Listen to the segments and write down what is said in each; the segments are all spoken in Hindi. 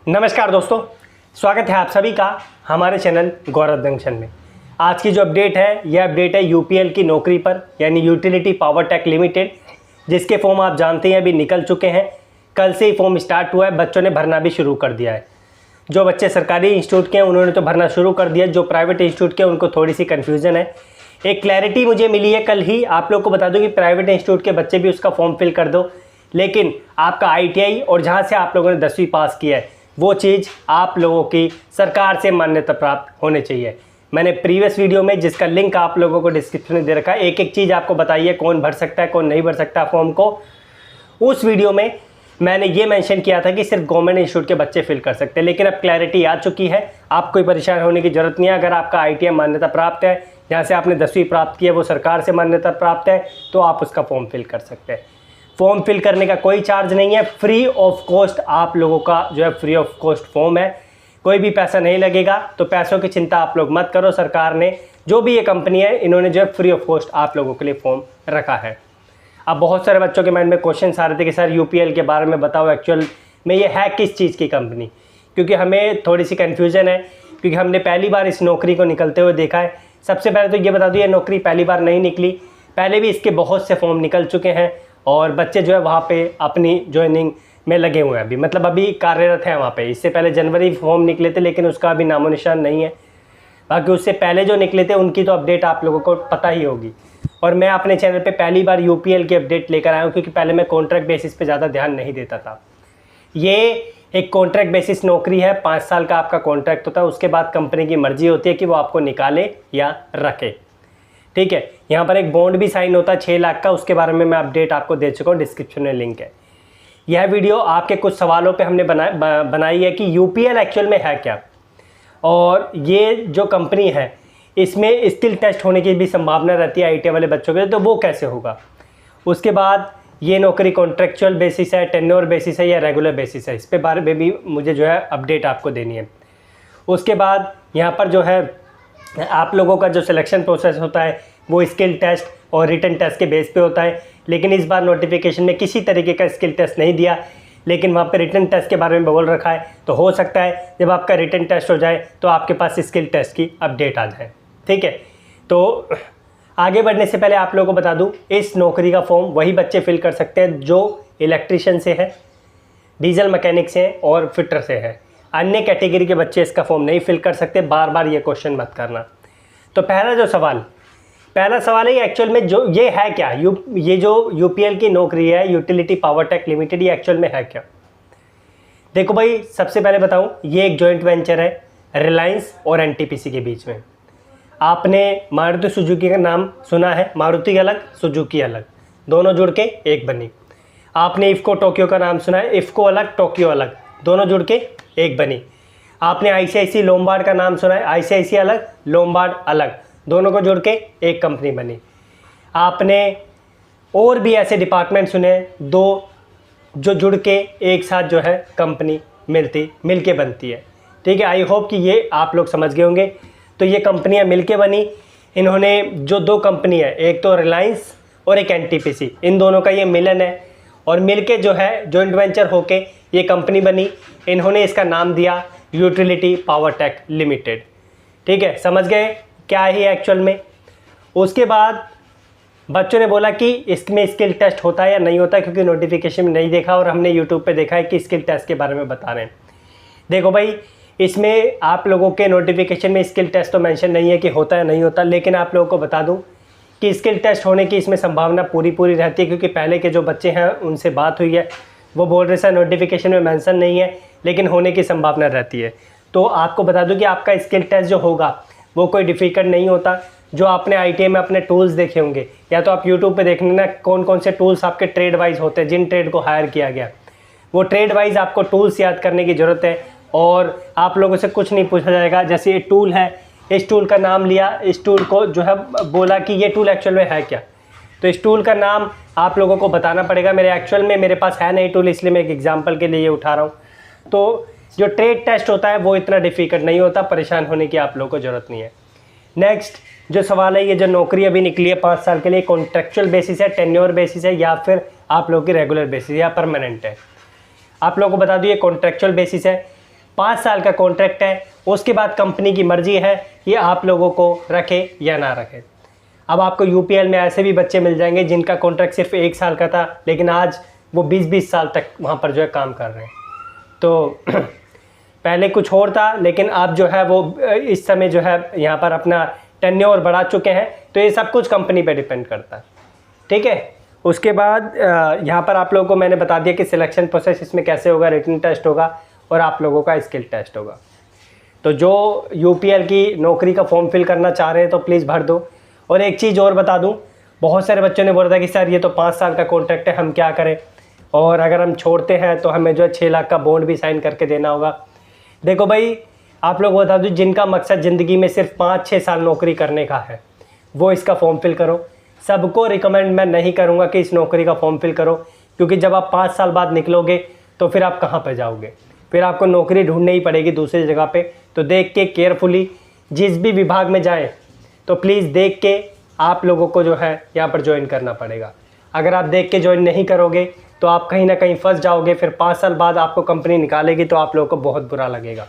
नमस्कार दोस्तों, स्वागत है आप सभी का हमारे चैनल गौरव जंक्शन में। आज की जो अपडेट है यह अपडेट है यूपीएल की नौकरी पर, यानी यूटिलिटी पावर टेक लिमिटेड, जिसके फॉर्म आप जानते हैं अभी निकल चुके हैं। कल से ही फॉर्म स्टार्ट हुआ है, बच्चों ने भरना भी शुरू कर दिया है। जो बच्चे सरकारी इंस्टीट्यूट के हैं उन्होंने तो भरना शुरू कर दिया, जो प्राइवेट इंस्टीट्यूट के उनको थोड़ी सी कन्फ्यूज़न है। एक क्लैरिटी मुझे मिली है कल ही, आप लोग को बता दूं कि प्राइवेट इंस्टीट्यूट के बच्चे भी उसका फॉर्म फिल कर दो, लेकिन आपका आईटीआई और जहाँ से आप लोगों ने 10वीं पास किया है वो चीज़ आप लोगों की सरकार से मान्यता प्राप्त होनी चाहिए। मैंने प्रीवियस वीडियो में, जिसका लिंक आप लोगों को डिस्क्रिप्शन में दे रखा है, एक एक चीज़ आपको बताइए कौन भर सकता है कौन नहीं भर सकता फॉर्म को। उस वीडियो में मैंने ये मेंशन किया था कि सिर्फ गवर्नमेंट इंस्टीट्यूट के बच्चे फिल कर सकते हैं, लेकिन अब क्लैरिटी आ चुकी है, आप कोई परेशान होने की जरूरत नहीं है। अगर आपका आईटीआई मान्यता प्राप्त है, जहाँ से आपने 10वीं प्राप्त की है वो सरकार से मान्यता प्राप्त है, तो आप उसका फॉर्म फिल कर सकते हैं। फॉर्म फिल करने का कोई चार्ज नहीं है, फ्री ऑफ कॉस्ट आप लोगों का जो है फ्री ऑफ कॉस्ट फॉर्म है, कोई भी पैसा नहीं लगेगा। तो पैसों की चिंता आप लोग मत करो, सरकार ने जो भी ये कंपनी है इन्होंने जो है फ्री ऑफ कॉस्ट आप लोगों के लिए फॉर्म रखा है। अब बहुत सारे बच्चों के माइंड में क्वेश्चन आ रहे थे कि सर यूपीएल के बारे में बताओ, एक्चुअल में ये है किस चीज़ की कंपनी, क्योंकि हमें थोड़ी सी कन्फ्यूज़न है, क्योंकि हमने पहली बार इस नौकरी को निकलते हुए देखा है। सबसे पहले तो ये बता दूँ, ये नौकरी पहली बार नहीं निकली, पहले भी इसके बहुत से फॉर्म निकल चुके हैं और बच्चे जो है वहाँ पे अपनी ज्वाइनिंग में लगे हुए हैं अभी, मतलब अभी कार्यरत हैं वहाँ पे। इससे पहले जनवरी फॉर्म निकले थे, लेकिन उसका अभी नामो निशान नहीं है। बाकी उससे पहले जो निकले थे उनकी तो अपडेट आप लोगों को पता ही होगी। और मैं अपने चैनल पे पहली बार यूपीएल की अपडेट लेकर आया हूँ, क्योंकि पहले मैं कॉन्ट्रैक्ट बेसिस पे ज़्यादा ध्यान नहीं देता था। ये एक कॉन्ट्रैक्ट बेसिस नौकरी है, 5 साल का आपका कॉन्ट्रैक्ट होता है, उसके बाद कंपनी की मर्जी होती है कि वो आपको निकाले या रखे। ठीक है, यहाँ पर एक बॉन्ड भी साइन होता है 6 लाख का, उसके बारे में मैं अपडेट आपको दे चुका हूँ, डिस्क्रिप्शन में लिंक है। यह वीडियो आपके कुछ सवालों पे हमने बनाई है कि यूपीएल एक्चुअल में है क्या, और ये जो कंपनी है इसमें स्किल टेस्ट होने की भी संभावना रहती है आईटीआई वाले बच्चों के लिए, तो वो कैसे होगा। उसके बाद ये नौकरी कॉन्ट्रेक्चुअल बेसिस है, टेन्योर बेसिस है या रेगुलर बेसिस है, इस पे बारे में भी मुझे जो है अपडेट आपको देनी है। उसके बाद यहाँ पर जो है आप लोगों का जो सिलेक्शन प्रोसेस होता है वो स्किल टेस्ट और रिटन टेस्ट के बेस पे होता है, लेकिन इस बार नोटिफिकेशन में किसी तरीके का स्किल टेस्ट नहीं दिया, लेकिन वहाँ पे रिटन टेस्ट के बारे में बोल रखा है। तो हो सकता है जब आपका रिटन टेस्ट हो जाए तो आपके पास स्किल टेस्ट की अपडेट आ जाए। ठीक है, तो आगे बढ़ने से पहले आप लोगों को बता दूँ, इस नौकरी का फॉर्म वही बच्चे फिल कर सकते हैं जो इलेक्ट्रीशियन से है, डीजल मैकेनिक से और फिटर से है। अन्य कैटेगरी के बच्चे इसका फॉर्म नहीं फिल कर सकते, बार बार ये क्वेश्चन मत करना। तो पहला सवाल है एक्चुअल में जो ये है क्या, ये जो यूपीएल की नौकरी है यूटिलिटी पावर टेक लिमिटेड, ये एक्चुअल में है क्या। देखो भाई, सबसे पहले बताऊं, ये एक जॉइंट वेंचर है रिलायंस और एनटीपीसी के बीच में। आपने मारुति सुजुकी का नाम सुना है, मारुति अलग सुजुकी अलग, दोनों जुड़ के एक बनी। आपने इफ्को टोक्यो का नाम सुना है, इफ्को अलग टोक्यो अलग, दोनों जुड़ के एक बनी। आपने आईसीआईसी लोम्बार्ड का नाम सुना है, आईसीआईसी अलग लोम्बार्ड अलग, दोनों को जोड़ के एक कंपनी बनी। आपने और भी ऐसे डिपार्टमेंट सुने, दो जो जुड़ के एक साथ जो है कंपनी मिल के बनती है। ठीक है, आई होप कि ये आप लोग समझ गए होंगे। तो ये कंपनियां मिल के बनी, इन्होंने जो 2 कंपनी है, एक तो रिलायंस और एक एनटीपीसी, इन दोनों का ये मिलन है और मिलके जो है जॉइंट वेंचर होके ये कंपनी बनी। इन्होंने इसका नाम दिया यूटिलिटी पावर टेक लिमिटेड। ठीक है, समझ गए क्या है एक्चुअल में। उसके बाद बच्चों ने बोला कि इसमें स्किल टेस्ट होता है या नहीं होता है, क्योंकि नोटिफिकेशन में नहीं देखा और हमने यूट्यूब पे देखा है कि स्किल टेस्ट के बारे में बता रहे हैं। देखो भाई, इसमें आप लोगों के नोटिफिकेशन में स्किल टेस्ट तो मेंशन नहीं है कि होता है नहीं होता, लेकिन आप लोगों को बता दूं कि स्किल टेस्ट होने की इसमें संभावना पूरी रहती है, क्योंकि पहले के जो बच्चे हैं उनसे बात हुई है, वो बोल रहे सर नोटिफिकेशन में मेंशन नहीं है, लेकिन होने की संभावना रहती है। तो आपको बता दूं कि आपका स्किल टेस्ट जो होगा वो कोई डिफ़िकल्ट नहीं होता। जो आपने आईटीआई में अपने टूल्स देखे होंगे, या तो आप यूट्यूब पे देख लेना कौन कौन से टूल्स आपके ट्रेड वाइज होते हैं, जिन ट्रेड को हायर किया गया, वो ट्रेड वाइज आपको टूल्स याद करने की ज़रूरत है। और आप लोगों से कुछ नहीं पूछा जाएगा, जैसे ये टूल है, इस टूल का नाम लिया, इस टूल को जो है बोला कि ये टूल एक्चुअल में है क्या, तो इस टूल का नाम आप लोगों को बताना पड़ेगा। मेरे पास है नहीं टूल, इसलिए मैं एक एग्जांपल के लिए ये उठा रहा हूँ। तो जो ट्रेड टेस्ट होता है वो इतना डिफ़िकल्ट नहीं होता, परेशान होने की आप लोगों को ज़रूरत नहीं है। नेक्स्ट जो सवाल है, ये जो नौकरी अभी निकली है 5 साल के लिए, कॉन्ट्रेक्चुअल बेसिस है, टेन्योर बेसिस है, या फिर आप लोगों की रेगुलर बेसिस या परमानेंट है। आप लोगों को बता दूँ ये कॉन्ट्रेक्चुअल बेसिस है। 5 साल का कॉन्ट्रैक्ट है, उसके बाद कंपनी की मर्जी है ये आप लोगों को रखे या ना रखे। अब आपको यूपीएल में ऐसे भी बच्चे मिल जाएंगे जिनका कॉन्ट्रैक्ट सिर्फ 1 साल का था, लेकिन आज वो 20-20 साल तक वहाँ पर जो है काम कर रहे हैं। तो पहले कुछ और था, लेकिन अब जो है वो इस समय जो है यहाँ पर अपना टेन्योर बढ़ा चुके हैं। तो ये सब कुछ कंपनी पे डिपेंड करता है, ठीक है। उसके बाद यहाँ पर आप लोगों को मैंने बता दिया कि सिलेक्शन प्रोसेस इसमें कैसे होगा, रिटन टेस्ट होगा और आप लोगों का स्किल टेस्ट होगा। तो जो यूपीएल की नौकरी का फॉर्म फिल करना चाह रहे हैं तो प्लीज़ भर दो। और एक चीज़ और बता दूं, बहुत सारे बच्चों ने बोला था कि सर ये तो 5 साल का कॉन्ट्रैक्ट है, हम क्या करें, और अगर हम छोड़ते हैं तो हमें जो है 6 लाख का बॉन्ड भी साइन करके देना होगा। देखो भाई, आप लोग बता दूँ, जिनका मकसद ज़िंदगी में सिर्फ 5-6 साल नौकरी करने का है वो इसका फॉर्म फिल करो। सबको रिकमेंड मैं नहीं करूँगा कि इस नौकरी का फॉर्म फिल करो, क्योंकि जब आप 5 साल बाद निकलोगे तो फिर आप कहाँ पर जाओगे, फिर आपको नौकरी ढूंढनी ही पड़ेगी दूसरी जगह पे। तो देख के केयरफुली जिस भी विभाग में जाएं तो प्लीज़ देख के आप लोगों को जो है यहाँ पर ज्वाइन करना पड़ेगा। अगर आप देख के ज्वाइन नहीं करोगे तो आप कहीं ना कहीं फंस जाओगे, फिर 5 साल बाद आपको कंपनी निकालेगी तो आप लोगों को बहुत बुरा लगेगा।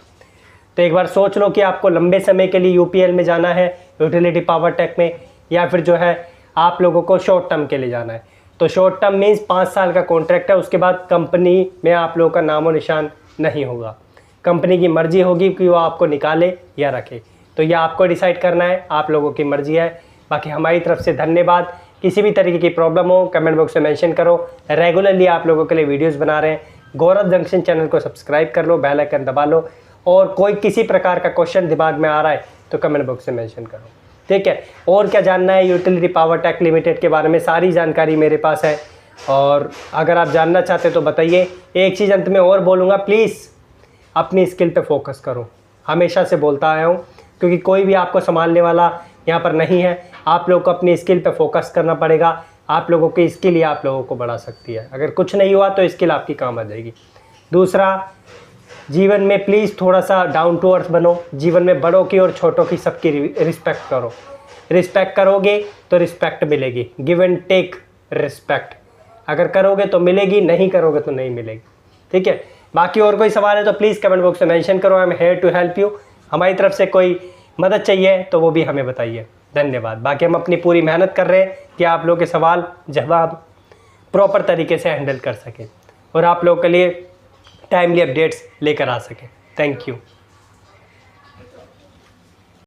तो एक बार सोच लो कि आपको लंबे समय के लिए यूपीएल में जाना है, यूटिलिटी पावर टेक में, या फिर जो है आप लोगों को शॉर्ट टर्म के लिए जाना है। तो शॉर्ट टर्म मीन्स 5 साल का कॉन्ट्रैक्ट है, उसके बाद कंपनी में आप लोगों का नामो निशान नहीं होगा। कंपनी की मर्जी होगी कि वो आपको निकाले या रखे। तो ये आपको डिसाइड करना है, आप लोगों की मर्जी है। बाकी हमारी तरफ से धन्यवाद। किसी भी तरीके की प्रॉब्लम हो कमेंट बॉक्स में मेंशन करो। रेगुलरली आप लोगों के लिए वीडियोस बना रहे हैं। गौरव जंक्शन चैनल को सब्सक्राइब कर लो, बेल आइकन दबा लो, और कोई किसी प्रकार का क्वेश्चन दिमाग में आ रहा है तो कमेंट बॉक्स में मेंशन करो, ठीक है। और क्या जानना है यूटिलिटी पावर टेक लिमिटेड के बारे में, सारी जानकारी मेरे पास है, और अगर आप जानना चाहते तो बताइए। एक चीज़ अंत में और बोलूँगा, प्लीज़ अपनी स्किल पे फोकस करो। हमेशा से बोलता आया हूँ, क्योंकि कोई भी आपको संभालने वाला यहाँ पर नहीं है। आप लोग को अपनी स्किल पे फोकस करना पड़ेगा। आप लोगों की स्किल ही आप लोगों को बढ़ा सकती है। अगर कुछ नहीं हुआ तो स्किल आपकी काम आ जाएगी। दूसरा, जीवन में प्लीज़ थोड़ा सा डाउन टू अर्थ बनो। जीवन में बड़ों की और छोटों की सबकी रिस्पेक्ट करो। रिस्पेक्ट करोगे तो रिस्पेक्ट मिलेगी। गिव एंड टेक रिस्पेक्ट, अगर करोगे तो मिलेगी, नहीं करोगे तो नहीं मिलेगी, ठीक है। बाकी और कोई सवाल है तो प्लीज़ कमेंट बॉक्स में मेंशन करो। I am here to help you. हमारी तरफ से कोई मदद चाहिए तो वो भी हमें बताइए। धन्यवाद। बाकी हम अपनी पूरी मेहनत कर रहे हैं कि आप लोगों के सवाल जवाब प्रॉपर तरीके से हैंडल कर सकें और आप लोगों के लिए टाइमली अपडेट्स लेकर आ सकें। Thank you.